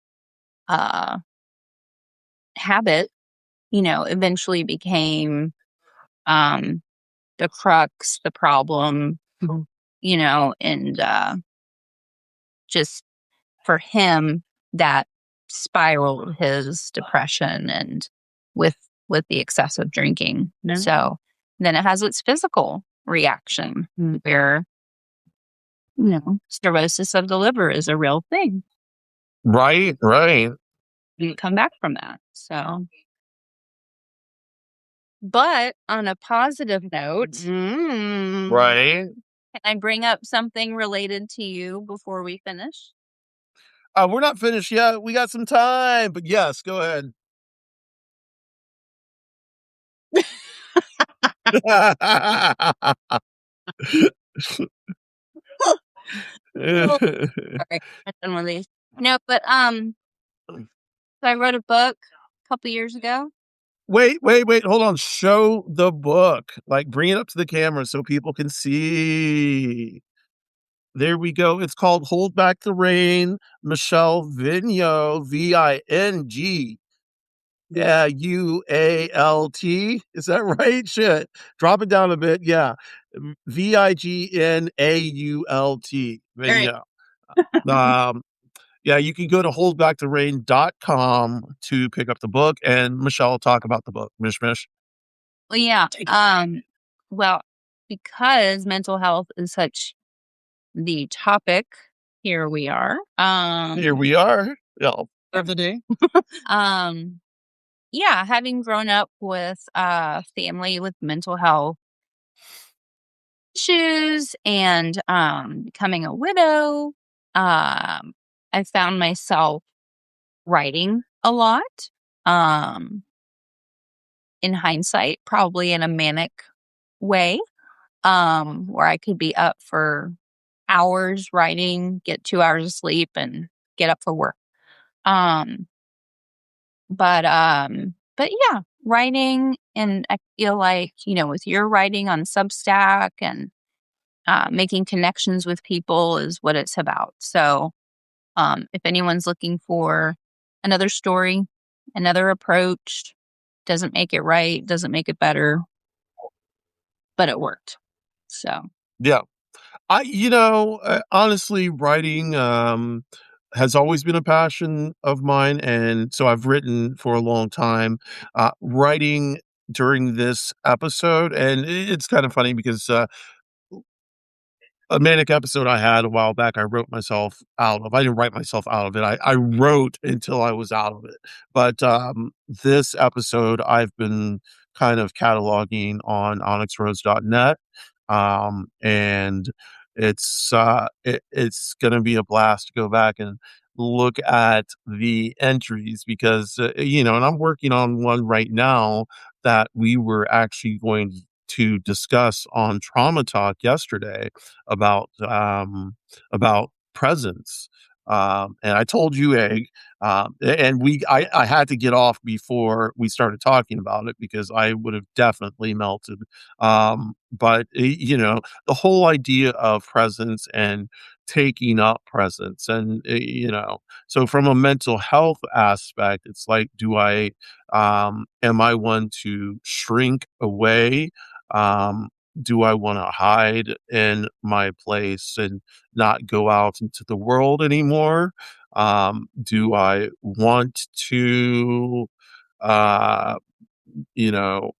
habit, eventually became the crux, the problem, and just for him, that spiraled his depression, and with the excessive drinking. So then it has its physical reaction, where cirrhosis of the liver is a real thing. Right. You come back from that. So But on a positive note, Right? can I bring up something related to you before we finish? We're not finished yet. We got some time, but yes, go ahead. Oh, sorry, I've done one of these. No, but so I wrote a book a couple years ago. Wait, wait, wait. Hold on. Show the book. Like, bring it up to the camera so people can see. There we go. It's called Hold Back the Rain. Michelle Vigneault, Ving. Yeah, Ualt. Is that right? Shit. Drop it down a bit. Yeah. Vignault. All right. Vigneault. Um, yeah, you can go to holdbacktherain.com to pick up the book, and Michelle will talk about the book. Mish Mish. Well, yeah. Well, because mental health is such the topic, here we are. Here we are. Yeah. Of the day. Yeah, having grown up with a family with mental health issues and becoming a widow, I found myself writing a lot. Um, in hindsight, probably in a manic way, where I could be up for hours writing, get 2 hours of sleep, and get up for work. Um, but yeah, writing, and I feel like, with your writing on Substack and making connections with people is what it's about. So, if anyone's looking for another story, another approach, doesn't make it right, doesn't make it better, but it worked. So, Yeah. Honestly, writing has always been a passion of mine, and so I've written for a long time. Writing during this episode, and it's kind of funny because a manic episode I had a while back, I wrote myself out of. I didn't write myself out of it. I wrote until I was out of it. But this episode, I've been kind of cataloging on OnyxRose.net, and it's going to be a blast to go back and look at the entries because and I'm working on one right now that we were actually going to discuss on Trauma Talk yesterday about presence. And I told you, Egg, and I had to get off before we started talking about it because I would have definitely melted. But the whole idea of presence and taking up presence, and so from a mental health aspect, it's like, am I one to shrink away? Um, do I want to hide in my place and not go out into the world anymore? Do I want to, uh,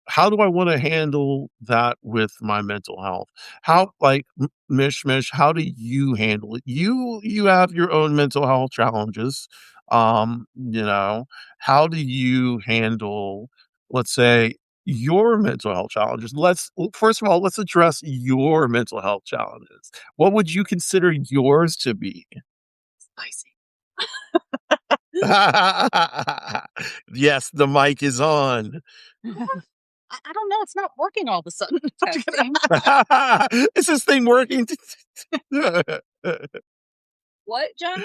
how do I want to handle that with my mental health? How, like, Mish, how do you handle it? You have your own mental health challenges. Um, you know, how do you handle, let's say, your mental health challenges? First of all, let's address your mental health challenges. What would you consider yours to be? Spicy. Yes, the mic is on. I don't know. It's not working all of a sudden. testing. Is this thing working? What, Johnny?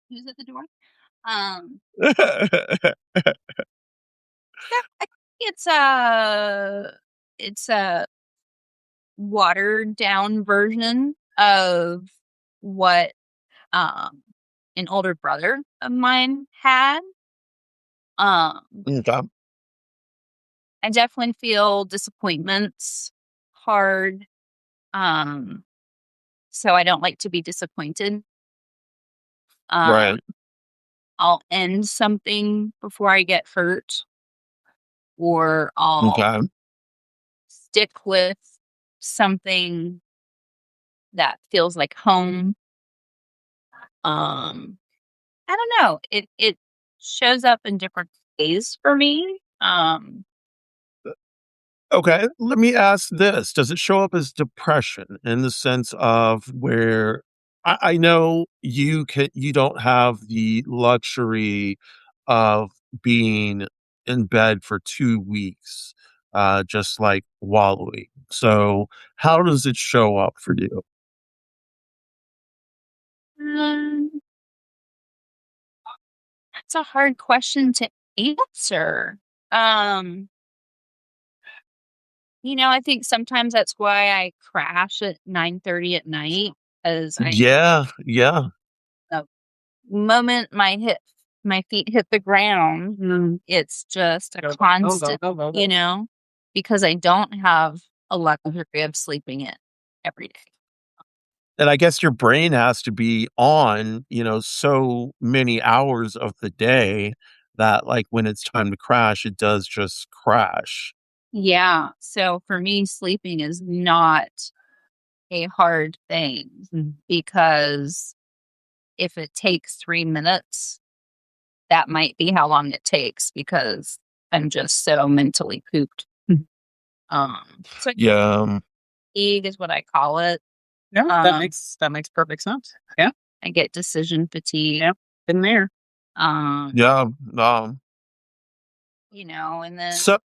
Who's at the door? Yeah, I think it's a watered down version of what an older brother of mine had. Okay. I definitely feel disappointments hard. Um, so I don't like to be disappointed. Um, Right. I'll end something before I get hurt, or I'll Okay. stick with something that feels like home. I don't know. It shows up in different days for me. Okay, let me ask this. Does it show up as depression in the sense of where I know you don't have the luxury of being in bed for 2 weeks, just like wallowing. So how does it show up for you? Um, that's a hard question to answer. Um, I think sometimes that's why I crash at 9:30 at night, as Yeah, yeah. the moment my feet hit the ground, it's just a constant, because I don't have a luxury of sleeping in every day. And I guess your brain has to be on, so many hours of the day that, like, when it's time to crash, it does just crash. Yeah. So for me, sleeping is not a hard thing because if it takes 3 minutes, that might be how long it takes because I'm just so mentally pooped. So Yeah, fatigue is what I call it. No, that makes perfect sense. Yeah. I get decision fatigue. Yeah. Been there. Um, yeah, and then so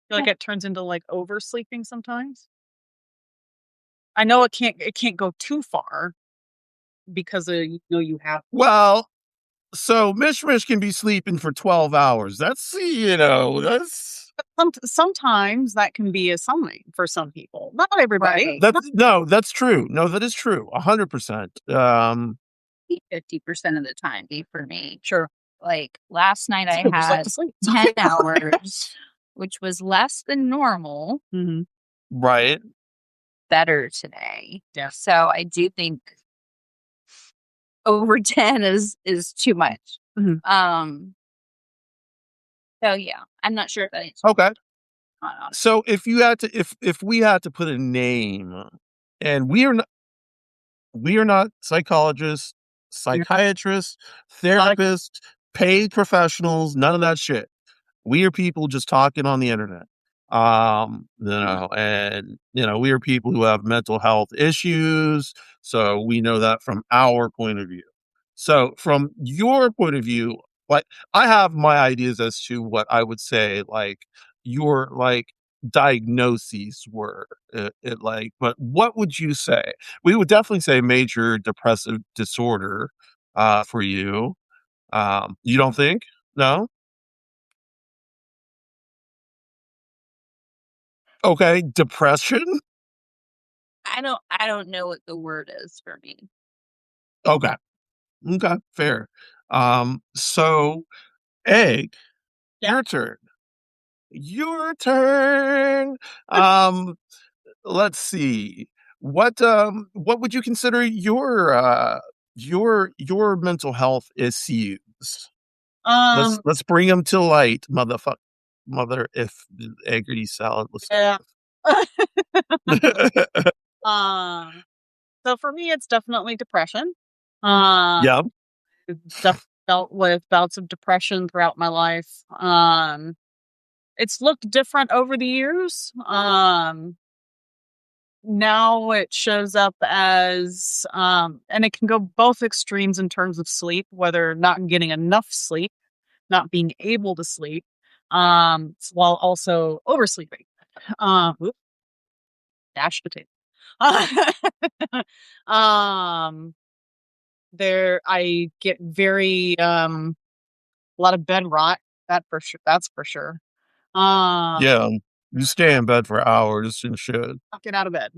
Feel like it turns into like oversleeping sometimes. I know it can't go too far because you have well, so Mish Mish can be sleeping for 12 hours. That's sometimes that can be a sign for some people. Not everybody. Right. that's true. No, that is true. 100%. 50% of the time be for me. Sure. Like last night I People just like had to sleep. 10 hours, which was less than normal, Mhm. Right. better today. Yeah. So I do think over 10 is too much. Mhm. So yeah, I'm not sure if that answers Okay. on. So if we had to put a name, and we are not psychologists, Yeah. psychiatrists, therapists, paid professionals, none of that shit. We are people just talking on the internet. And we are people who have mental health issues, so we know that from our point of view. So from your point of view, like, I have my ideas as to what I would say, like, your, like, diagnoses were, but what would you say? We would definitely say major depressive disorder, for you. You don't think? No? Okay, depression? I don't know what the word is for me. Okay. Okay, fair. So, Egg, Yeah. your turn. Your turn. Um, let's see. What would you consider your mental health issues? Let's bring them to light, mother if EggieSalad was Yeah. So for me, it's definitely depression. Yeah, Dealt with bouts of depression throughout my life. It's looked different over the years. Now it shows up as, and it can go both extremes in terms of sleep, whether not getting enough sleep, not being able to sleep, while also oversleeping. Whoop, dashed potato. um, there, I get very, a lot of bed rot. That for sure. That's for sure. Uh, yeah. You stay in bed for hours and shit. not get out of bed.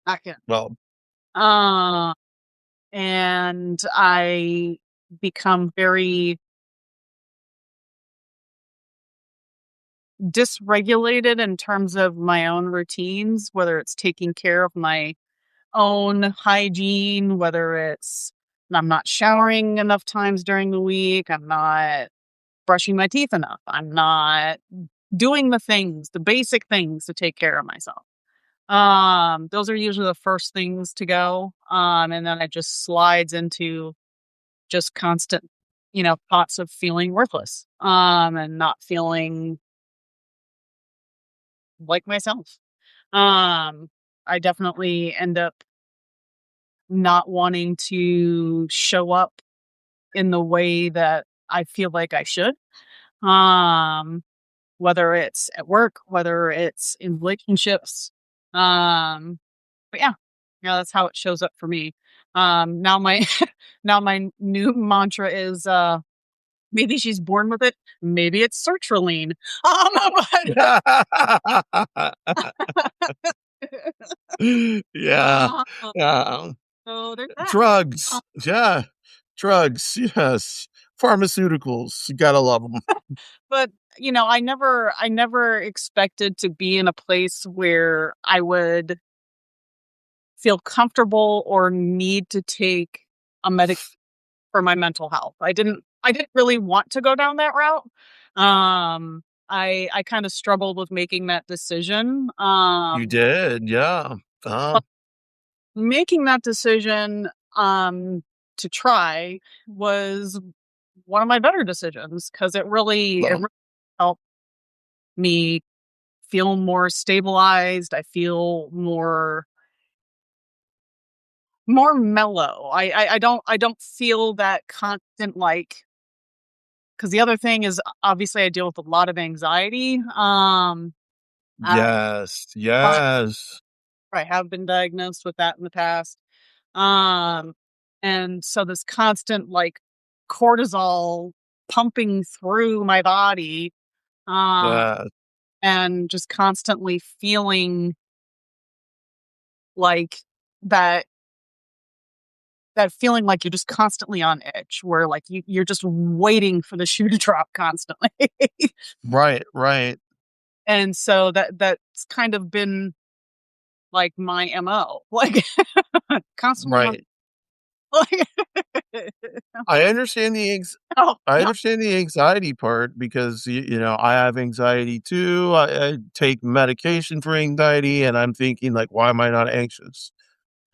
Not get. Well, Uh, and I become very dysregulated in terms of my own routines, whether it's taking care of my own hygiene, whether it's I'm not showering enough times during the week, I'm not brushing my teeth enough, I'm not doing the basic things to take care of myself. Those are usually the first things to go. And then it just slides into just constant. thoughts of feeling worthless, and not feeling like myself. I definitely end up not wanting to show up in the way that I feel like I should. Whether it's at work, whether it's in relationships. But that's how it shows up for me. Now my now my new mantra is maybe she's born with it, maybe it's sertraline. Yeah. Uh, Yeah. so there's that. Drugs. Yeah. Drugs. Yes. Pharmaceuticals. You gotta love them. But I never expected to be in a place where I would feel comfortable or need to take a medic for my mental health. I didn't really want to go down that route. I kind of struggled with making that decision. You did. Yeah. But making that decision to try was one of my better decisions, because it really helped me feel more stabilized. I feel more mellow. I don't feel that constant, like, because the other thing is, obviously I deal with a lot of anxiety. Uh, Yes. but Yes. I have been diagnosed with that in the past. Um, and so this constant, like, cortisol pumping through my body, uh, Yeah. and just constantly feeling like that that feeling like you're just constantly on edge, where, like, you're just waiting for the shoe to drop constantly. Right. Right. And so that's kind of been like my MO, like, constantly on, Right. like, I understand oh, I yeah. understand the anxiety part because I have anxiety too. I take medication for anxiety, and I'm thinking like, why am I not anxious?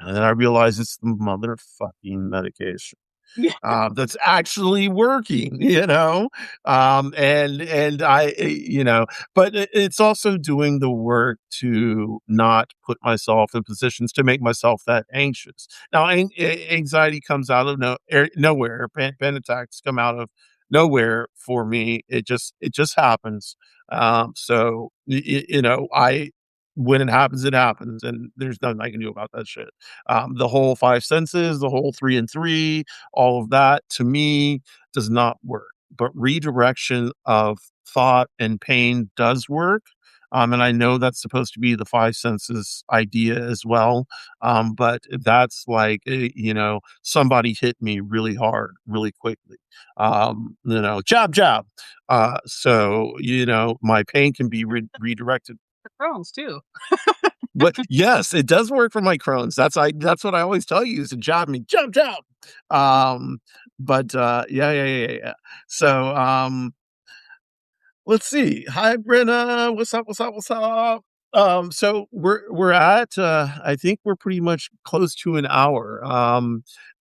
And then I realize it's the motherfucking medication. Yeah. That's actually working, and but it's also doing the work to not put myself in positions to make myself that anxious. Now, anxiety comes out of nowhere. Panic attacks come out of nowhere for me. It just happens. So I when it happens, and there's nothing I can do about that shit. The whole five senses, the whole 3 and 3, all of that to me does not work. But redirection of thought and pain does work. And I know that's supposed to be the five senses idea as well. But that's like, somebody hit me really hard, really quickly. Jab, jab. My pain can be redirected. The Crohn's too. But yes, it does work for my Crohn's. That's what I always tell you is to jab me, jab, jab. Um, but yeah, yeah, yeah, yeah, yeah. So let's see. Hi, Brenna. What's up? What's up? What's up? So we're at I think we're pretty much close to an hour.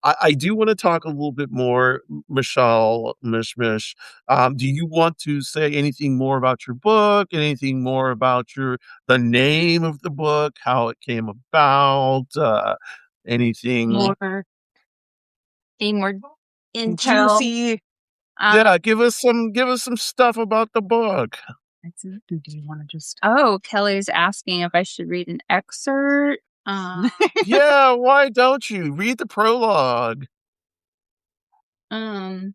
I do want to talk a little bit more, Michelle, Mish. Do you want to say anything more about your book? Anything more about the name of the book, how it came about? Anything? More Any more intel? juicy. Um, Yeah, give us some stuff about the book. Do you want to just? oh, Kelly's asking if I should read an excerpt. Yeah, why don't you read the prologue? Um,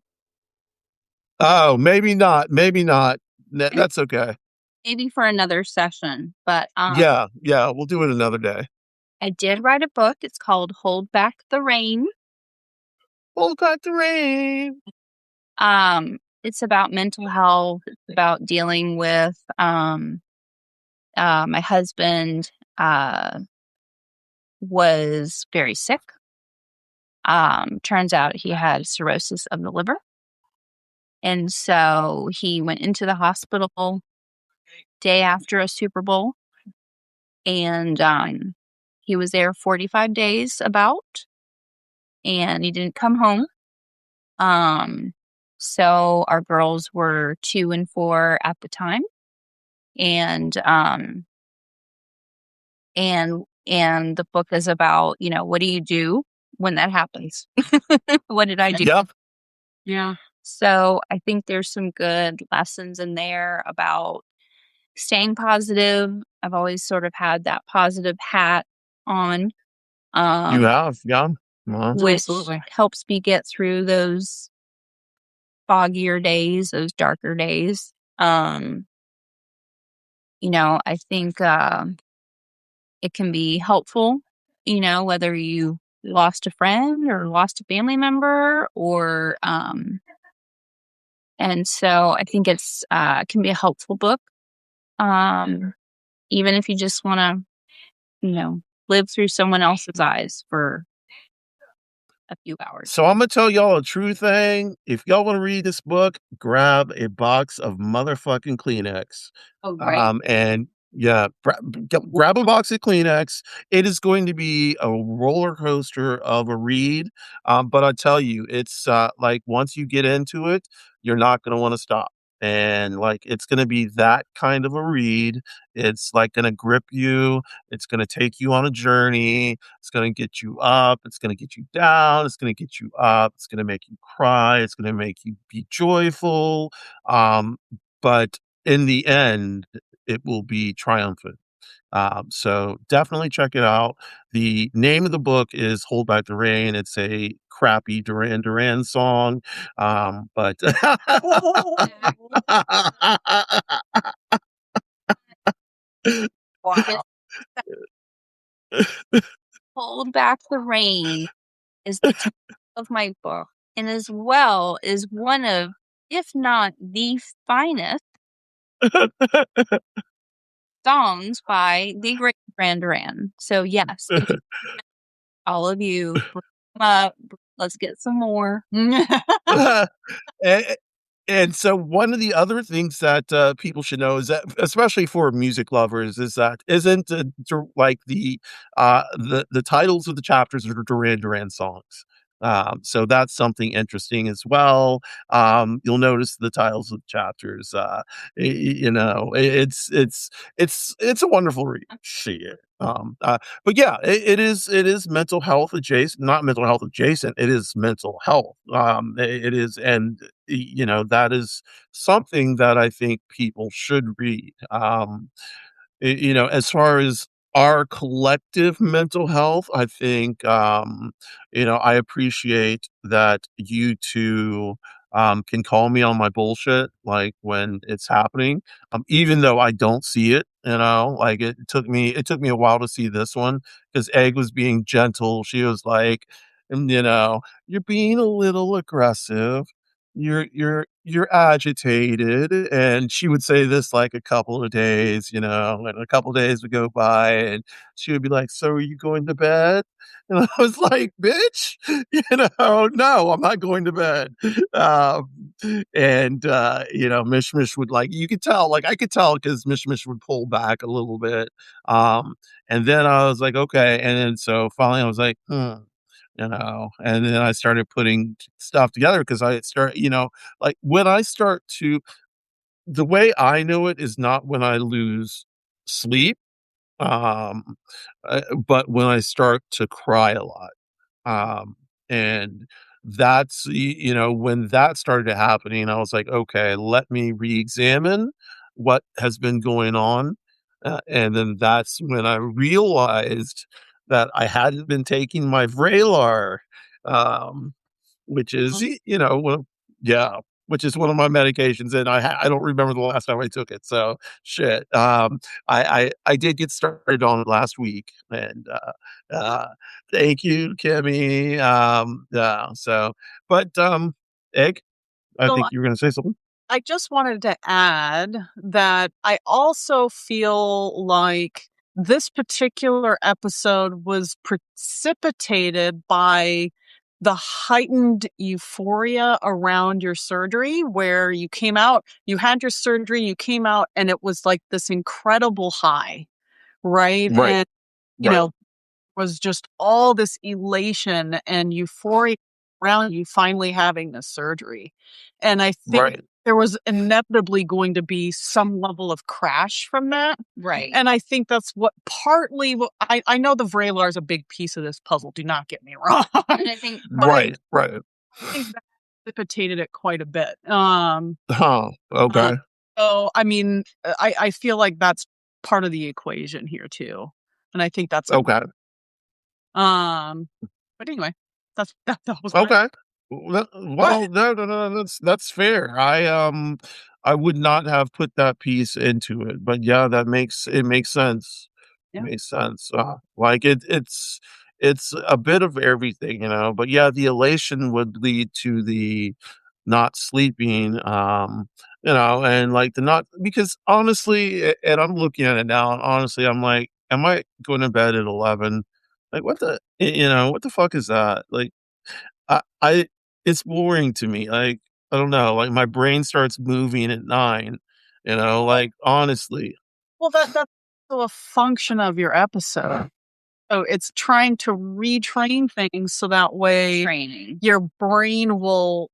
Oh, maybe not. Maybe not. That's okay. maybe for another session, but Yeah, yeah, we'll do it another day. I did write a book. It's called Hold Back the Rain. Hold back the rain. It's about mental health. It's about dealing with my husband was very sick. Turns out he had cirrhosis of the liver. And so he went into the hospital day after a Super Bowl. And he was there 45 days about. And he didn't come home. So our girls were 2 and 4 at the time. And and the book is about, what do you do when that happens? What did I do? Yeah. Yeah. So I think there's some good lessons in there about staying positive. I've always sort of had that positive hat on, You um, have, yeah. which Absolutely. helps me get through those foggier days, those darker days. I think it can be helpful, whether you lost a friend or lost a family member and so I think it's can be a helpful book. Um, Even if you just want to, live through someone else's eyes for a few hours. So I'm gonna tell y'all a true thing. If y'all want to read this book, grab a box of motherfucking Kleenex. Oh, right. And yeah, grab a box of Kleenex. It is going to be a roller coaster of a read. But I tell you, it's like once you get into it, you're not gonna want to stop. And like it's gonna be that kind of a read. It's like gonna grip you. It's gonna take you on a journey. It's going to get you up. It's going to get you down. It's going to get you up. It's going to make you cry. It's going to make you be joyful. Um, but in the end, it will be triumphant. So definitely check it out. The name of the book is Hold Back the Rain. It's a crappy Duran Duran song. But Hold Back the Rain is the title of my book, and as well is one of, if not the finest songs by the great Duran Duran. So yes, if you, all of you, bring them up, let's get some more. A and so one of the other things that, people should know is that especially for music lovers, is that isn't, like the titles of the chapters are Duran Duran songs. So that's something interesting as well. You'll notice the titles of the chapters, it's a wonderful read. Shit. But yeah, it is mental health adjacent, not mental health adjacent, it is mental health. It is, and that is something that I think people should read. As far as our collective mental health, I think, I appreciate that you two, can call me on my bullshit, like, when it's happening, even though I don't see it, like, it took me a while to see this one because Egg was being gentle. She was like, "You're being a little aggressive. You're agitated," and she would say this, like, a couple of days, and a couple of days would go by, and she would be like, "So are you going to bed?" And I was like, "Bitch, no, I'm not going to bed." Um, and, Mish would, like, you could tell, like, I could tell because Mish would pull back a little bit, and then I was like, "Okay," and then so finally I was like, and then I started putting stuff together because like when I start to, the way I know it is not when I lose sleep, um, but when I start to cry a lot. And when that started happening, I was like, okay, let me re-examine what has been going on. And then that's when I realized that I hadn't been taking my Vraylar, um, which is, yeah, which is one of my medications. And I don't remember the last time I took it. So shit. I did get started on it last week, and, uh, thank you, Kimmy. Yeah, but, Egg, I So think you were gonna say something? I just wanted to add that I also feel like this particular episode was precipitated by the heightened euphoria around your surgery, where you had your surgery, you came out, and it was like this incredible high, right? Right, And, right. was just all this elation and euphoria. around you finally having this surgery. And I think Right. there was inevitably going to be some level of crash from that. Right. And I think that's what partly I know the Vraylar is a big piece of this puzzle. Do not get me wrong. And I think Right. Right. I think that precipitated it quite a bit. Huh. Okay. So I mean, I feel like that's part of the equation here too, and I think that's Okay. um. But anyway, that was my Okay. Well, no, that's fair. I would not have put that piece into it, but yeah, it makes sense. It yeah. makes sense. Like it's a bit of everything, but yeah, the elation would lead to the not sleeping, and like the not because honestly, and I'm looking at it now, and honestly, I'm like, am I going to bed at 11? Like what the fuck is that? Like I it's boring to me, like, I don't know, like, my brain starts moving at 9, like, honestly. Well, that's also a function of your episode. So it's trying to retrain things so that way training. your brain will,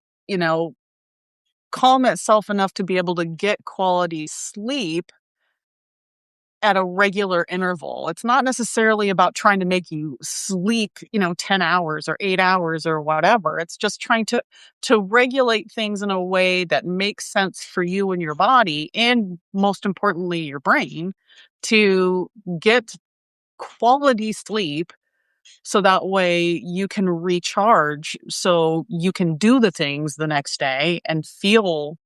calm itself enough to be able to get quality sleep at a regular interval. It's not necessarily about trying to make you sleep, 10 hours or 8 hours or whatever. It's just trying to regulate things in a way that makes sense for you and your body and most importantly your brain to get quality sleep so that way you can recharge so you can do the things the next day and feel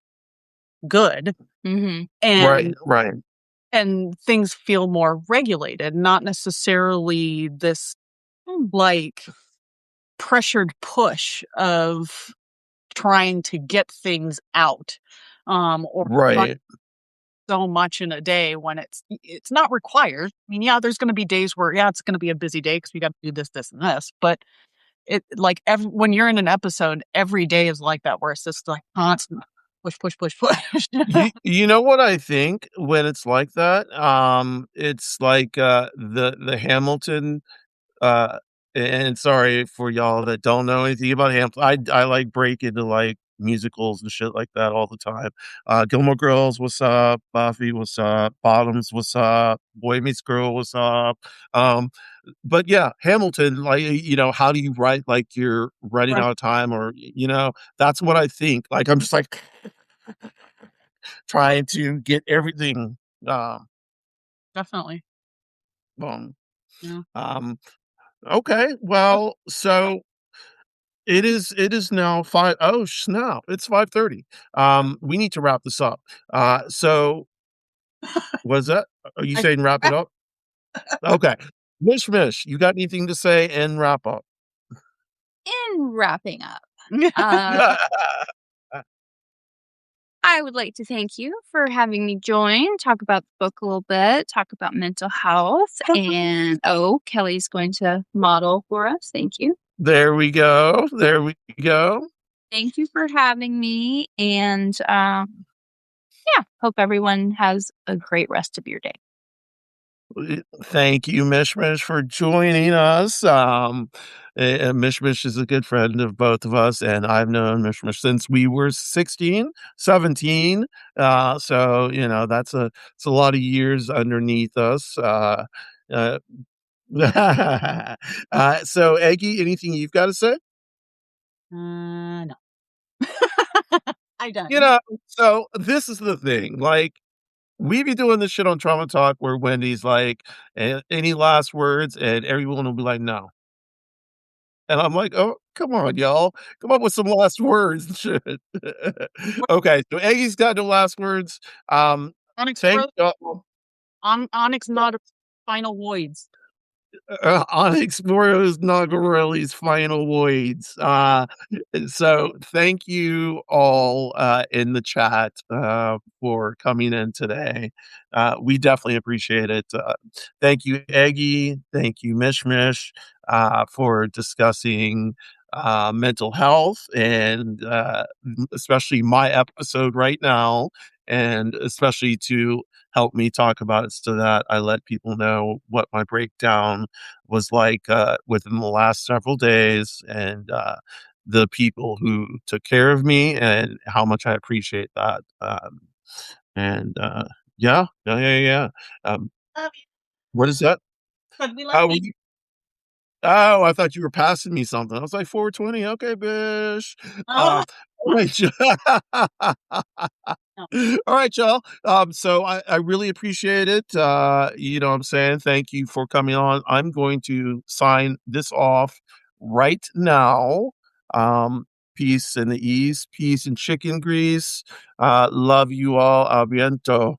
good Mm-hmm. Right, and right, things feel more regulated, not necessarily this like pressured push of trying to get things out or trying right. so much in a day when it's not required. I mean, yeah, there's going to be days where it's going to be a busy day because we got to do this and this, but it like when you're in an episode, every day is like that where it's just like constant push, push, push, push. You know what I think when it's like that? It's like, the Hamilton. Uh, and sorry for y'all that don't know anything about Hamilton. I like break into like musicals and shit like that all the time. Gilmore Girls, what's up? Buffy, what's up? Bottoms, what's up? Boy Meets Girl, what's up? Um, but yeah, Hamilton, like how do you write like you're running Right, out of time or that's what I think. Like I'm just like trying to get everything um definitely. um, Yeah. um okay. Well, so it is now 5 oh, snap, it's 5:30. We need to wrap this up. So what is that? Are you I saying wrap it up? Okay. Mish, you got anything to say and wrap up? In wrapping up, uh, I would like to thank you for having me join, talk about the book a little bit, talk about mental health, and Kelly's going to model for us. Thank you. There we go. There we go. Thank you for having me. And yeah, hope everyone has a great rest of your day. Thank you, Mish, for joining us. Mish is a good friend of both of us, and I've known Mish since we were 16, 17. So it's a lot of years underneath us. Uh, so Eggie, anything you've got to say? no. I don't. So this is the thing. Like we be doing this shit on Trauma Talk where Wendy's like, any last words? And everyone will be like, no. And I'm like, oh, come on, y'all. Come up with some last words and shit. Okay, so Eggie's got no last words. Onyx Thank Rose, y'all. Onyx not final voids. Onyx Morio's Nagarelli's final voids. So thank you all in the chat for coming in today. We definitely appreciate it. Thank you, Eggie. Thank you, Mish, for discussing mental health and especially my episode right now, and especially to help me talk about it so that I let people know what my breakdown was like within the last several days. And the people who took care of me and how much I appreciate that. And yeah, yeah, yeah, yeah. Love What is that? you. We love Oh, you. oh, I thought you were passing me something. I was like 420. Okay, Bish. Oh, All right. no. All right, y'all. So I really appreciate it. You know what I'm saying? Thank you for coming on. I'm going to sign this off right now. Um, peace in the east, peace and chicken grease. Love you all. A biento.